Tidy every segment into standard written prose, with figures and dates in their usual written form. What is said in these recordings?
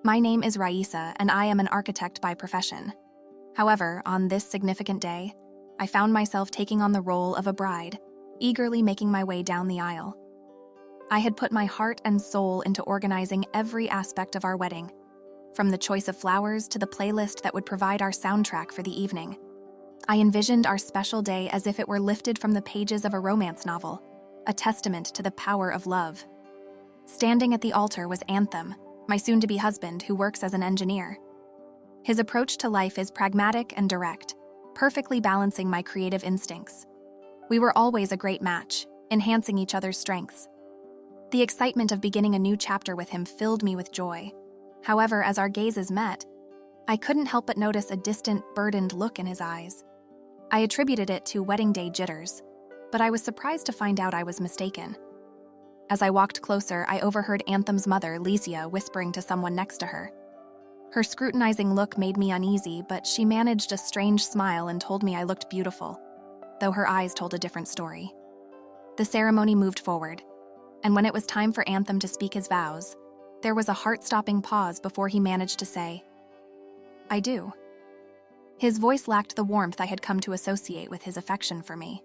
My name is Raisa, and I am an architect by profession. However, on this significant day, I found myself taking on the role of a bride, eagerly making my way down the aisle. I had put my heart and soul into organizing every aspect of our wedding, from the choice of flowers to the playlist that would provide our soundtrack for the evening. I envisioned our special day as if it were lifted from the pages of a romance novel, a testament to the power of love. Standing at the altar was Anthem, my soon-to-be husband who works as an engineer. His approach to life is pragmatic and direct, perfectly balancing my creative instincts. We were always a great match, enhancing each other's strengths. The excitement of beginning a new chapter with him filled me with joy. However, as our gazes met, I couldn't help but notice a distant, burdened look in his eyes. I attributed it to wedding day jitters, but I was surprised to find out I was mistaken. As I walked closer, I overheard Anthem's mother, Licia, whispering to someone next to her. Her scrutinizing look made me uneasy, but she managed a strange smile and told me I looked beautiful, though her eyes told a different story. The ceremony moved forward, and when it was time for Anthem to speak his vows, there was a heart-stopping pause before he managed to say, "I do." His voice lacked the warmth I had come to associate with his affection for me.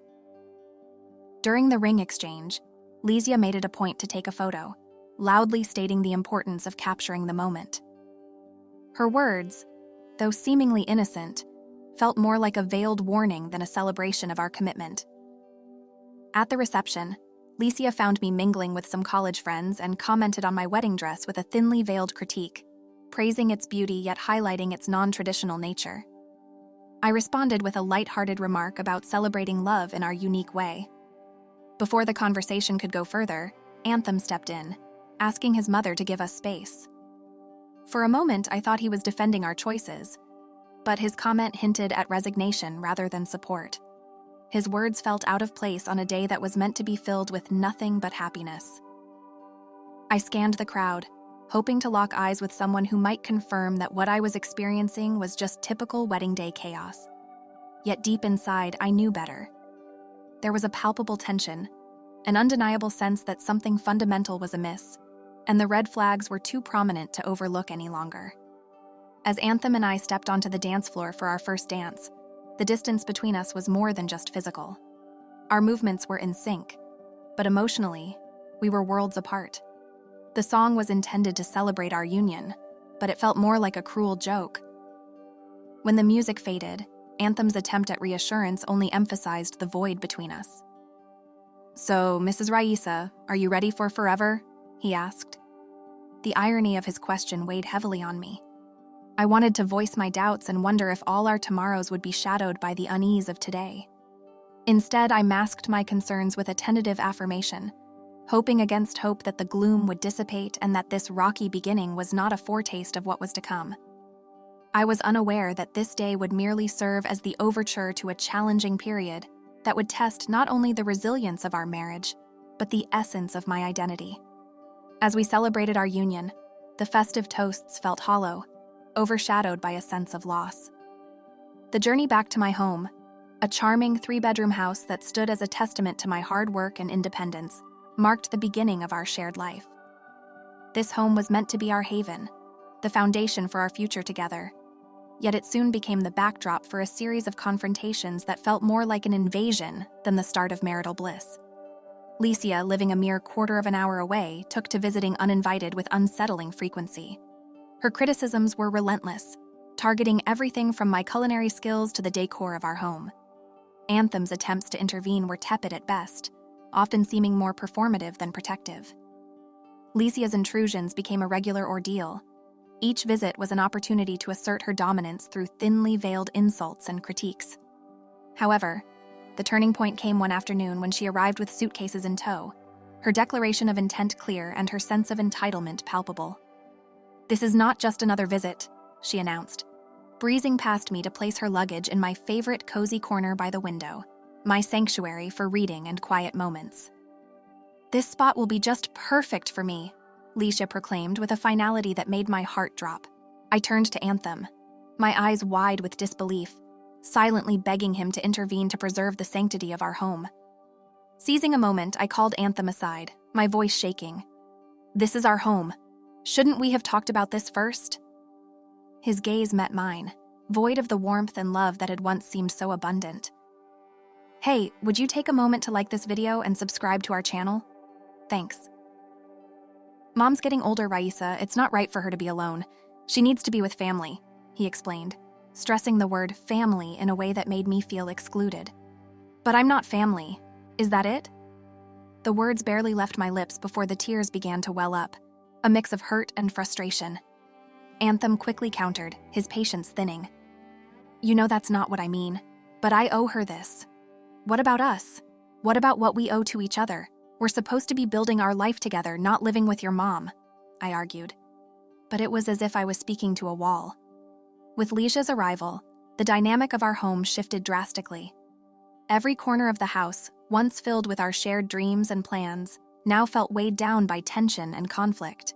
During the ring exchange, Licia made it a point to take a photo, loudly stating the importance of capturing the moment. Her words, though seemingly innocent, felt more like a veiled warning than a celebration of our commitment. At the reception, Licia found me mingling with some college friends and commented on my wedding dress with a thinly veiled critique, praising its beauty yet highlighting its non-traditional nature. I responded with a light-hearted remark about celebrating love in our unique way. Before the conversation could go further, Anthem stepped in, asking his mother to give us space. For a moment, I thought he was defending our choices, but his comment hinted at resignation rather than support. His words felt out of place on a day that was meant to be filled with nothing but happiness. I scanned the crowd, hoping to lock eyes with someone who might confirm that what I was experiencing was just typical wedding day chaos. Yet deep inside, I knew better. There was a palpable tension, an undeniable sense that something fundamental was amiss, and the red flags were too prominent to overlook any longer. As Anthem and I stepped onto the dance floor for our first dance, the distance between us was more than just physical. Our movements were in sync, but emotionally, we were worlds apart. The song was intended to celebrate our union, but it felt more like a cruel joke. When the music faded, Anthem's attempt at reassurance only emphasized the void between us. "So, Mrs. Raisa, are you ready for forever?" he asked. The irony of his question weighed heavily on me. I wanted to voice my doubts and wonder if all our tomorrows would be shadowed by the unease of today. Instead, I masked my concerns with a tentative affirmation, hoping against hope that the gloom would dissipate and that this rocky beginning was not a foretaste of what was to come. I was unaware that this day would merely serve as the overture to a challenging period that would test not only the resilience of our marriage, but the essence of my identity. As we celebrated our union, the festive toasts felt hollow, overshadowed by a sense of loss. The journey back to my home, a charming 3-bedroom house that stood as a testament to my hard work and independence, marked the beginning of our shared life. This home was meant to be our haven, the foundation for our future together. Yet it soon became the backdrop for a series of confrontations that felt more like an invasion than the start of marital bliss. Licia, living a mere quarter of an hour away, took to visiting uninvited with unsettling frequency. Her criticisms were relentless, targeting everything from my culinary skills to the decor of our home. Anthem's attempts to intervene were tepid at best, often seeming more performative than protective. Licia's intrusions became a regular ordeal. Each visit was an opportunity to assert her dominance through thinly veiled insults and critiques. However, the turning point came one afternoon when she arrived with suitcases in tow, her declaration of intent clear and her sense of entitlement palpable. "This is not just another visit," she announced, breezing past me to place her luggage in my favorite cozy corner by the window, my sanctuary for reading and quiet moments. "This spot will be just perfect for me," Licia proclaimed with a finality that made my heart drop. I turned to Anthem, my eyes wide with disbelief, silently begging him to intervene to preserve the sanctity of our home. Seizing a moment, I called Anthem aside, my voice shaking. "This is our home. Shouldn't we have talked about this first? His gaze met mine, void of the warmth and love that had once seemed so abundant. Hey, would you take a moment to like this video and subscribe to our channel? Thanks. Mom's getting older, Raisa. It's not right for her to be alone. She needs to be with family, he explained, stressing the word family in a way that made me feel excluded. But I'm not family. Is that it? The words barely left my lips before the tears began to well up, a mix of hurt and frustration. Anthem quickly countered, his patience thinning. You know that's not what I mean, but I owe her this. What about us? What about what we owe to each other? We're supposed to be building our life together, not living with your mom, I argued. But it was as if I was speaking to a wall. With Leisha's arrival, the dynamic of our home shifted drastically. Every corner of the house, once filled with our shared dreams and plans, now felt weighed down by tension and conflict.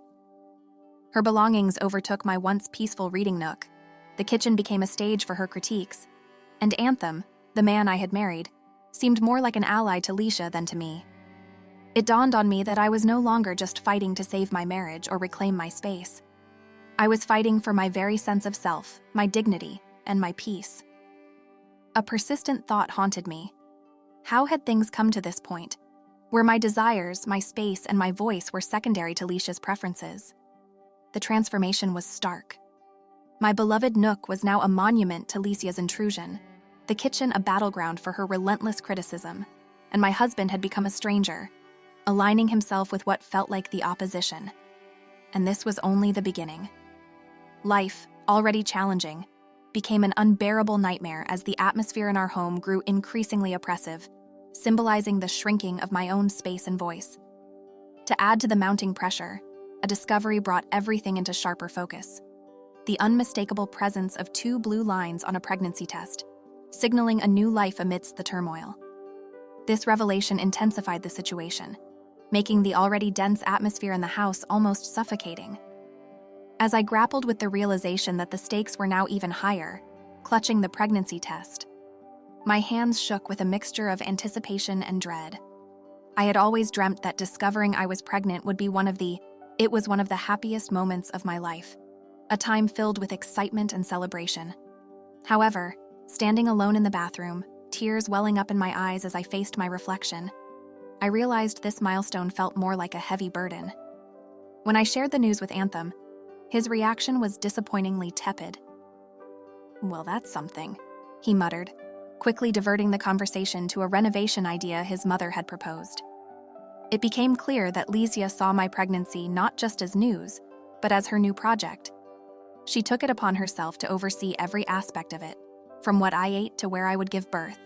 Her belongings overtook my once peaceful reading nook. The kitchen became a stage for her critiques. And Anthem, the man I had married, seemed more like an ally to Leisha than to me. It dawned on me that I was no longer just fighting to save my marriage or reclaim my space. I was fighting for my very sense of self, my dignity, and my peace. A persistent thought haunted me. How had things come to this point, where my desires, my space, and my voice were secondary to Leisha's preferences? The transformation was stark. My beloved nook was now a monument to Leisha's intrusion, the kitchen a battleground for her relentless criticism, and my husband had become a stranger, aligning himself with what felt like the opposition. And this was only the beginning. Life, already challenging, became an unbearable nightmare as the atmosphere in our home grew increasingly oppressive, symbolizing the shrinking of my own space and voice. To add to the mounting pressure, a discovery brought everything into sharper focus. The unmistakable presence of 2 blue lines on a pregnancy test, signaling a new life amidst the turmoil. This revelation intensified the situation, making the already dense atmosphere in the house almost suffocating. As I grappled with the realization that the stakes were now even higher, clutching the pregnancy test, my hands shook with a mixture of anticipation and dread. I had always dreamt that discovering I was pregnant would be one of the happiest moments of my life, a time filled with excitement and celebration. However, standing alone in the bathroom, tears welling up in my eyes as I faced my reflection, I realized this milestone felt more like a heavy burden. When I shared the news with Anthem, his reaction was disappointingly tepid. Well, that's something, he muttered, quickly diverting the conversation to a renovation idea his mother had proposed. It became clear that Leisha saw my pregnancy not just as news, but as her new project. She took it upon herself to oversee every aspect of it, from what I ate to where I would give birth,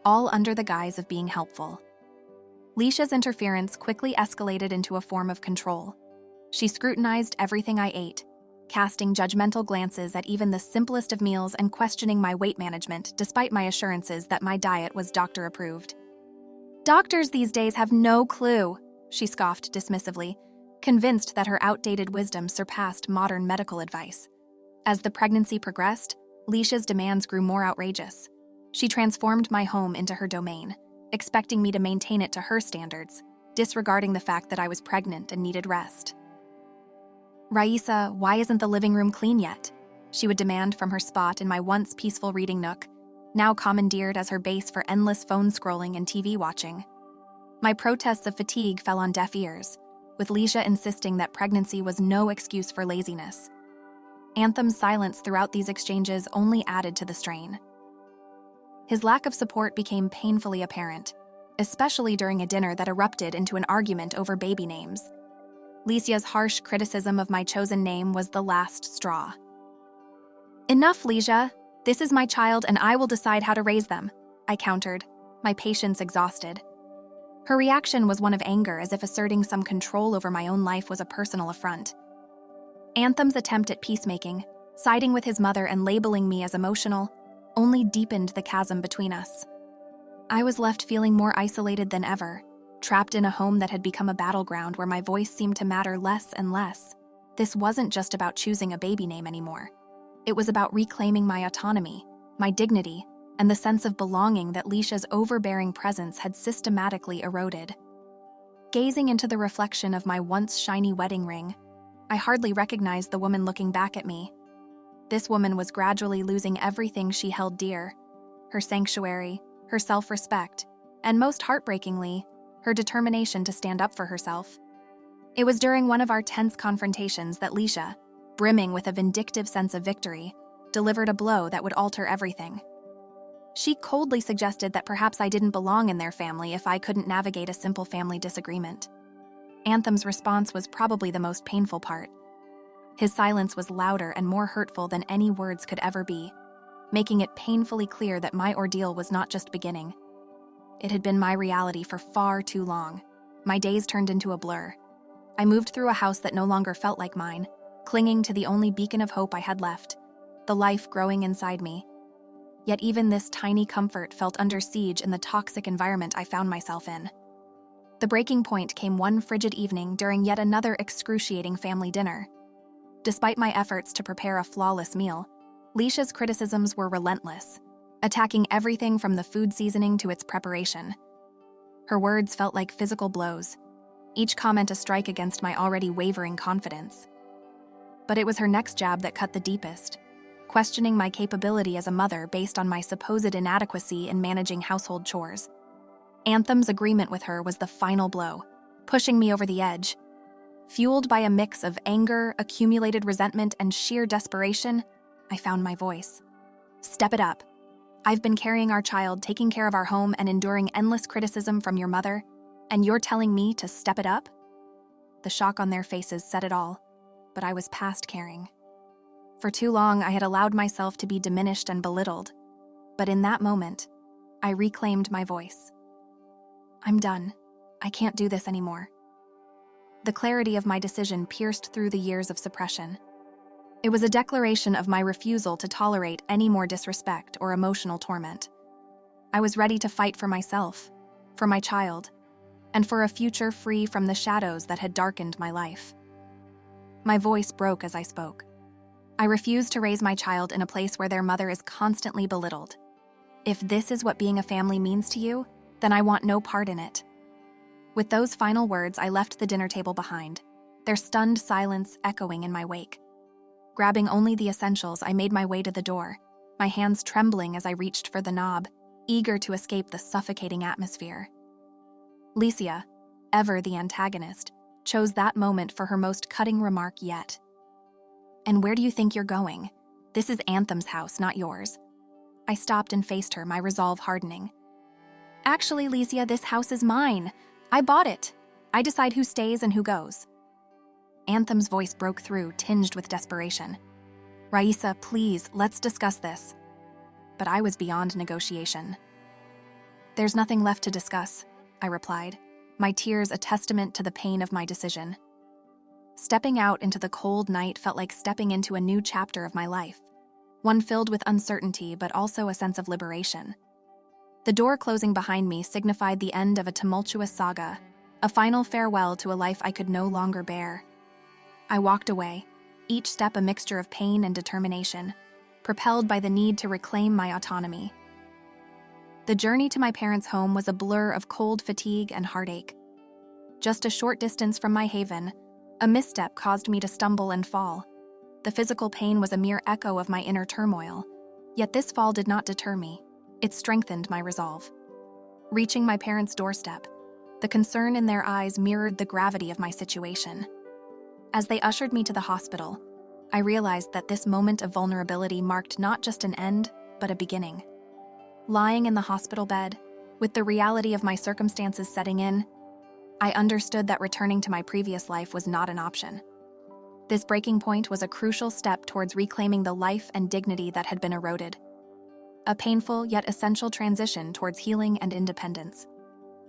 all under the guise of being helpful. Leisha's interference quickly escalated into a form of control. She scrutinized everything I ate, casting judgmental glances at even the simplest of meals and questioning my weight management despite my assurances that my diet was doctor-approved. Doctors these days have no clue, she scoffed dismissively, convinced that her outdated wisdom surpassed modern medical advice. As the pregnancy progressed, Leisha's demands grew more outrageous. She transformed my home into her domain, expecting me to maintain it to her standards, disregarding the fact that I was pregnant and needed rest. Raisa, why isn't the living room clean yet? She would demand from her spot in my once peaceful reading nook, now commandeered as her base for endless phone scrolling and TV watching. My protests of fatigue fell on deaf ears, with Leisha insisting that pregnancy was no excuse for laziness. Anthem's silence throughout these exchanges only added to the strain. His lack of support became painfully apparent, especially during a dinner that erupted into an argument over baby names. Leisha's harsh criticism of my chosen name was the last straw. Enough, Leisha. This is my child and I will decide how to raise them, I countered, my patience exhausted. Her reaction was one of anger, as if asserting some control over my own life was a personal affront. Anthem's attempt at peacemaking, siding with his mother and labeling me as emotional, only deepened the chasm between us. I was left feeling more isolated than ever, trapped in a home that had become a battleground where my voice seemed to matter less and less. This wasn't just about choosing a baby name anymore. It was about reclaiming my autonomy, my dignity, and the sense of belonging that Leisha's overbearing presence had systematically eroded. Gazing into the reflection of my once shiny wedding ring, I hardly recognized the woman looking back at me. This woman was gradually losing everything she held dear: her sanctuary, her self-respect, and most heartbreakingly, her determination to stand up for herself. It was during one of our tense confrontations that Leisha, brimming with a vindictive sense of victory, delivered a blow that would alter everything. She coldly suggested that perhaps I didn't belong in their family if I couldn't navigate a simple family disagreement. Anthem's response was probably the most painful part. His silence was louder and more hurtful than any words could ever be, making it painfully clear that my ordeal was not just beginning. It had been my reality for far too long. My days turned into a blur. I moved through a house that no longer felt like mine, clinging to the only beacon of hope I had left, the life growing inside me. Yet even this tiny comfort felt under siege in the toxic environment I found myself in. The breaking point came one frigid evening during yet another excruciating family dinner. Despite my efforts to prepare a flawless meal, Leisha's criticisms were relentless, attacking everything from the food seasoning to its preparation. Her words felt like physical blows, each comment a strike against my already wavering confidence. But it was her next jab that cut the deepest, questioning my capability as a mother based on my supposed inadequacy in managing household chores. Anthem's agreement with her was the final blow, pushing me over the edge. Fueled by a mix of anger, accumulated resentment, and sheer desperation, I found my voice. Step it up. I've been carrying our child, taking care of our home, and enduring endless criticism from your mother, and you're telling me to step it up? The shock on their faces said it all, but I was past caring. For too long, I had allowed myself to be diminished and belittled, but in that moment, I reclaimed my voice. I'm done. I can't do this anymore. The clarity of my decision pierced through the years of suppression. It was a declaration of my refusal to tolerate any more disrespect or emotional torment. I was ready to fight for myself, for my child, and for a future free from the shadows that had darkened my life. My voice broke as I spoke. I refuse to raise my child in a place where their mother is constantly belittled. If this is what being a family means to you, then I want no part in it. With those final words, I left the dinner table behind, their stunned silence echoing in my wake. Grabbing only the essentials, I made my way to the door, my hands trembling as I reached for the knob, eager to escape the suffocating atmosphere. Licia, ever the antagonist, chose that moment for her most cutting remark yet. And where do you think you're going? This is Anthem's house, not yours. I stopped and faced her, my resolve hardening. Actually, Licia, this house is mine. I bought it. I decide who stays and who goes. Anthem's voice broke through, tinged with desperation. Raisa, please, let's discuss this. But I was beyond negotiation. There's nothing left to discuss, I replied, my tears a testament to the pain of my decision. Stepping out into the cold night felt like stepping into a new chapter of my life, one filled with uncertainty but also a sense of liberation. The door closing behind me signified the end of a tumultuous saga, a final farewell to a life I could no longer bear. I walked away, each step a mixture of pain and determination, propelled by the need to reclaim my autonomy. The journey to my parents' home was a blur of cold fatigue and heartache. Just a short distance from my haven, a misstep caused me to stumble and fall. The physical pain was a mere echo of my inner turmoil, yet this fall did not deter me. It strengthened my resolve. Reaching my parents' doorstep, the concern in their eyes mirrored the gravity of my situation. As they ushered me to the hospital, I realized that this moment of vulnerability marked not just an end, but a beginning. Lying in the hospital bed, with the reality of my circumstances setting in, I understood that returning to my previous life was not an option. This breaking point was a crucial step towards reclaiming the life and dignity that had been eroded. A painful yet essential transition towards healing and independence.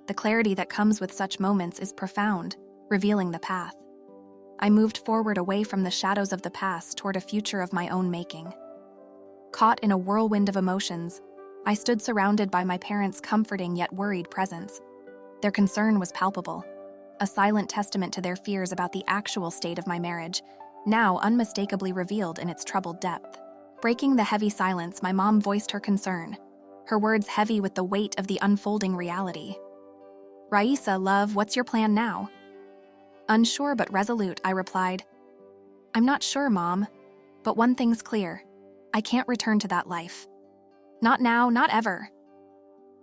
The clarity that comes with such moments is profound, revealing the path. I moved forward away from the shadows of the past toward a future of my own making. Caught in a whirlwind of emotions, I stood surrounded by my parents' comforting yet worried presence. Their concern was palpable, a silent testament to their fears about the actual state of my marriage, now unmistakably revealed in its troubled depth. Breaking the heavy silence, my mom voiced her concern, her words heavy with the weight of the unfolding reality. Raisa, love, what's your plan now? Unsure but resolute, I replied, "I'm not sure, Mom, but one thing's clear. I can't return to that life. Not now, not ever."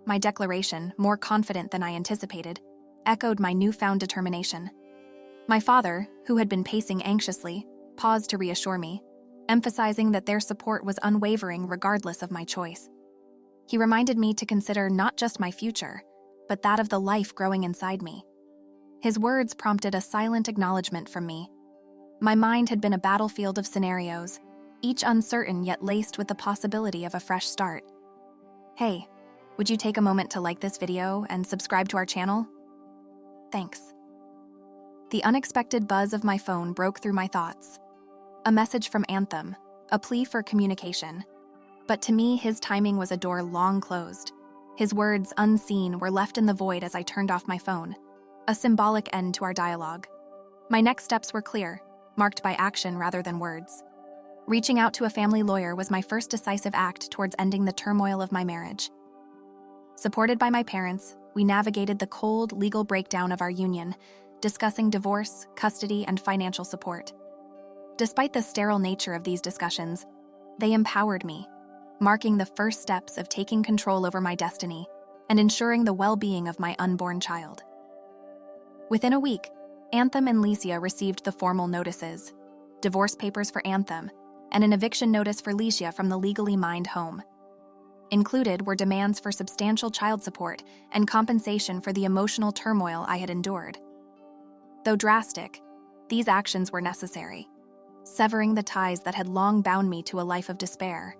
My declaration, more confident than I anticipated, echoed my newfound determination. My father, who had been pacing anxiously, paused to reassure me, emphasizing that their support was unwavering regardless of my choice. He reminded me to consider not just my future, but that of the life growing inside me. His words prompted a silent acknowledgement from me. My mind had been a battlefield of scenarios, each uncertain yet laced with the possibility of a fresh start. Hey, would you take a moment to like this video and subscribe to our channel? Thanks. The unexpected buzz of my phone broke through my thoughts. A message from Anthem, a plea for communication. But to me, his timing was a door long closed. His words, unseen, were left in the void as I turned off my phone, a symbolic end to our dialogue. My next steps were clear, marked by action rather than words. Reaching out to a family lawyer was my first decisive act towards ending the turmoil of my marriage. Supported by my parents, we navigated the cold legal breakdown of our union, discussing divorce, custody, and financial support. Despite the sterile nature of these discussions, they empowered me, marking the first steps of taking control over my destiny and ensuring the well-being of my unborn child. Within a week, Anthem and Licia received the formal notices, divorce papers for Anthem, and an eviction notice for Licia from the legally mined home. Included were demands for substantial child support and compensation for the emotional turmoil I had endured. Though drastic, these actions were necessary, severing the ties that had long bound me to a life of despair.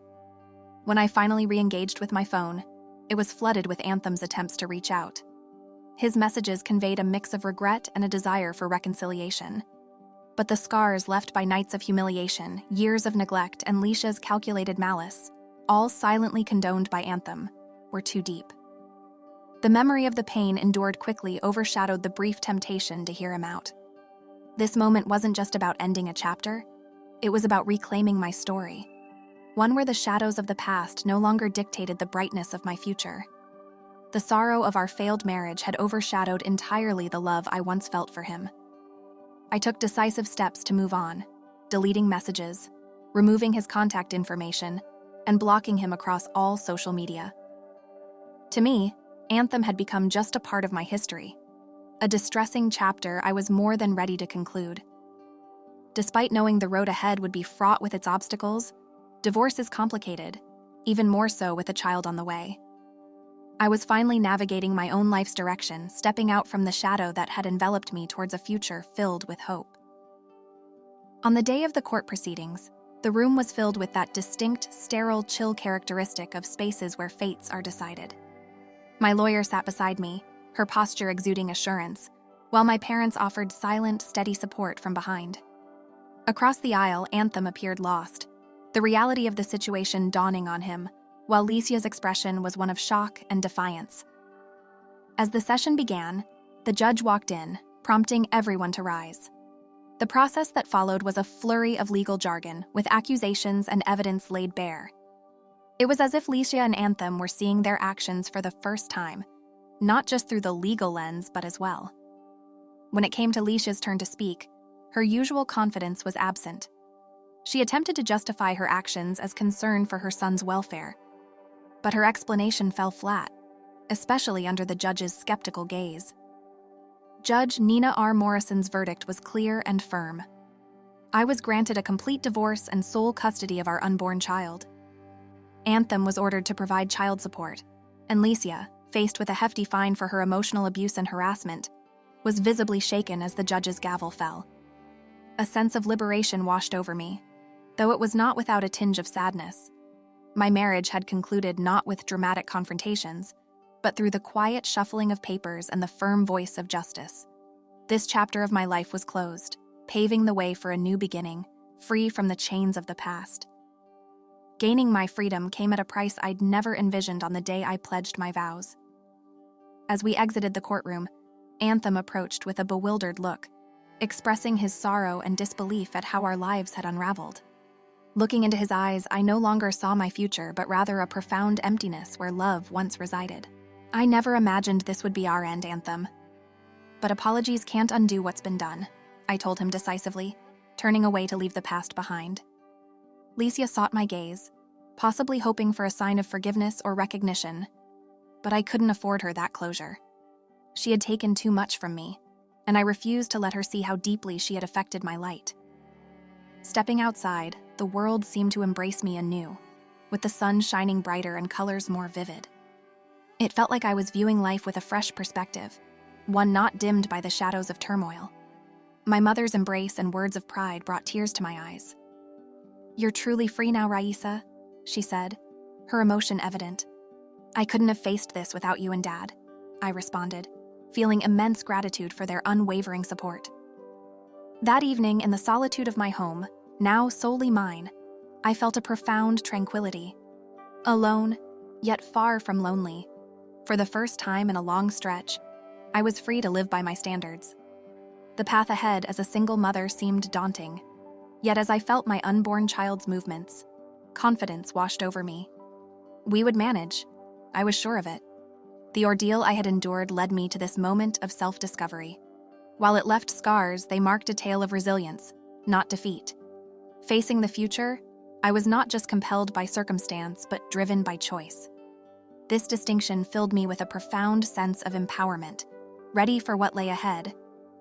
When I finally re-engaged with my phone, it was flooded with Anthem's attempts to reach out. His messages conveyed a mix of regret and a desire for reconciliation. But the scars left by nights of humiliation, years of neglect, and Licia's calculated malice, all silently condoned by Anthem, were too deep. The memory of the pain endured quickly overshadowed the brief temptation to hear him out. This moment wasn't just about ending a chapter, it was about reclaiming my story, one where the shadows of the past no longer dictated the brightness of my future. The sorrow of our failed marriage had overshadowed entirely the love I once felt for him. I took decisive steps to move on, deleting messages, removing his contact information, and blocking him across all social media. To me, Anthem had become just a part of my history, a distressing chapter I was more than ready to conclude. Despite knowing the road ahead would be fraught with its obstacles, divorce is complicated, even more so with a child on the way. I was finally navigating my own life's direction, stepping out from the shadow that had enveloped me towards a future filled with hope. On the day of the court proceedings, the room was filled with that distinct, sterile chill characteristic of spaces where fates are decided. My lawyer sat beside me, her posture exuding assurance, while my parents offered silent, steady support from behind. Across the aisle, Anthem appeared lost, the reality of the situation dawning on him, while Licia's expression was one of shock and defiance. As the session began, the judge walked in, prompting everyone to rise. The process that followed was a flurry of legal jargon, with accusations and evidence laid bare. It was as if Licia and Anthem were seeing their actions for the first time, not just through the legal lens, but as well. When it came to Licia's turn to speak, her usual confidence was absent. She attempted to justify her actions as concern for her son's welfare, but her explanation fell flat, especially under the judge's skeptical gaze. Judge Nina R. Morrison's verdict was clear and firm. I was granted a complete divorce and sole custody of our unborn child. Anthem was ordered to provide child support, and Licia, faced with a hefty fine for her emotional abuse and harassment, was visibly shaken as the judge's gavel fell. A sense of liberation washed over me, though it was not without a tinge of sadness. My marriage had concluded not with dramatic confrontations, but through the quiet shuffling of papers and the firm voice of justice. This chapter of my life was closed, paving the way for a new beginning, free from the chains of the past. Gaining my freedom came at a price I'd never envisioned on the day I pledged my vows. As we exited the courtroom, Anthem approached with a bewildered look, expressing his sorrow and disbelief at how our lives had unraveled. Looking into his eyes, I no longer saw my future, but rather a profound emptiness where love once resided. I never imagined this would be our end, Anthem. But apologies can't undo what's been done, I told him decisively. turning away to leave the past behind. Licia sought my gaze, possibly hoping for a sign of forgiveness or recognition, but I couldn't afford her that closure. She had taken too much from me, and I refused to let her see how deeply she had affected my light. Stepping outside, the world seemed to embrace me anew, with the sun shining brighter and colors more vivid. It felt like I was viewing life with a fresh perspective, one not dimmed by the shadows of turmoil. My mother's embrace and words of pride brought tears to my eyes. "You're truly free now, Raisa," she said, her emotion evident. "I couldn't have faced this without you and Dad," I responded, feeling immense gratitude for their unwavering support. That evening, in the solitude of my home, now solely mine, I felt a profound tranquility. Alone, yet far from lonely. For the first time in a long stretch, I was free to live by my standards. The path ahead as a single mother seemed daunting, yet as I felt my unborn child's movements, confidence washed over me. We would manage. I was sure of it. The ordeal I had endured led me to this moment of self-discovery. While it left scars, they marked a tale of resilience, not defeat. Facing the future, I was not just compelled by circumstance, but driven by choice. This distinction filled me with a profound sense of empowerment, ready for what lay ahead,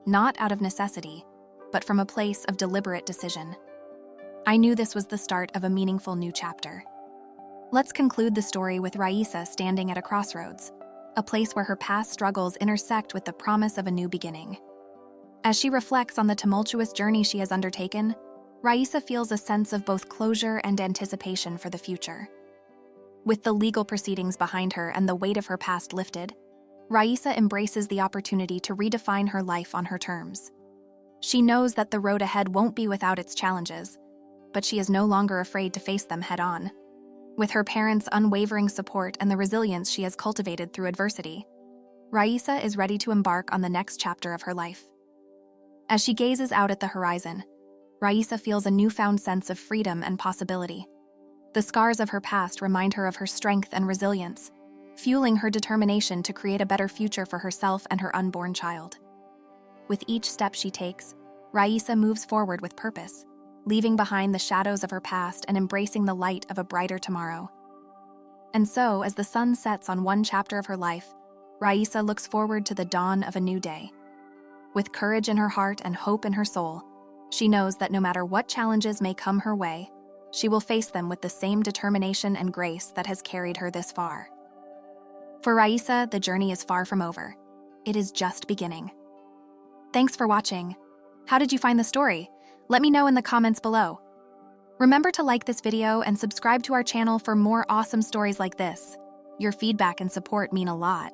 not out of necessity, but from a place of deliberate decision. I knew this was the start of a meaningful new chapter. Let's conclude the story with Raisa standing at a crossroads, a place where her past struggles intersect with the promise of a new beginning. As she reflects on the tumultuous journey she has undertaken, Raisa feels a sense of both closure and anticipation for the future. With the legal proceedings behind her and the weight of her past lifted, Raisa embraces the opportunity to redefine her life on her terms. She knows that the road ahead won't be without its challenges, but she is no longer afraid to face them head-on. With her parents' unwavering support and the resilience she has cultivated through adversity, Raisa is ready to embark on the next chapter of her life. As she gazes out at the horizon, Raisa feels a newfound sense of freedom and possibility. The scars of her past remind her of her strength and resilience, fueling her determination to create a better future for herself and her unborn child. With each step she takes, Raisa moves forward with purpose, leaving behind the shadows of her past and embracing the light of a brighter tomorrow. And so, as the sun sets on one chapter of her life, Raisa looks forward to the dawn of a new day. With courage in her heart and hope in her soul, she knows that no matter what challenges may come her way, she will face them with the same determination and grace that has carried her this far. For Raisa, the journey is far from over. It is just beginning. Thanks for watching. How did you find the story? Let me know in the comments below. Remember to like this video and subscribe to our channel for more awesome stories like this. Your feedback and support mean a lot.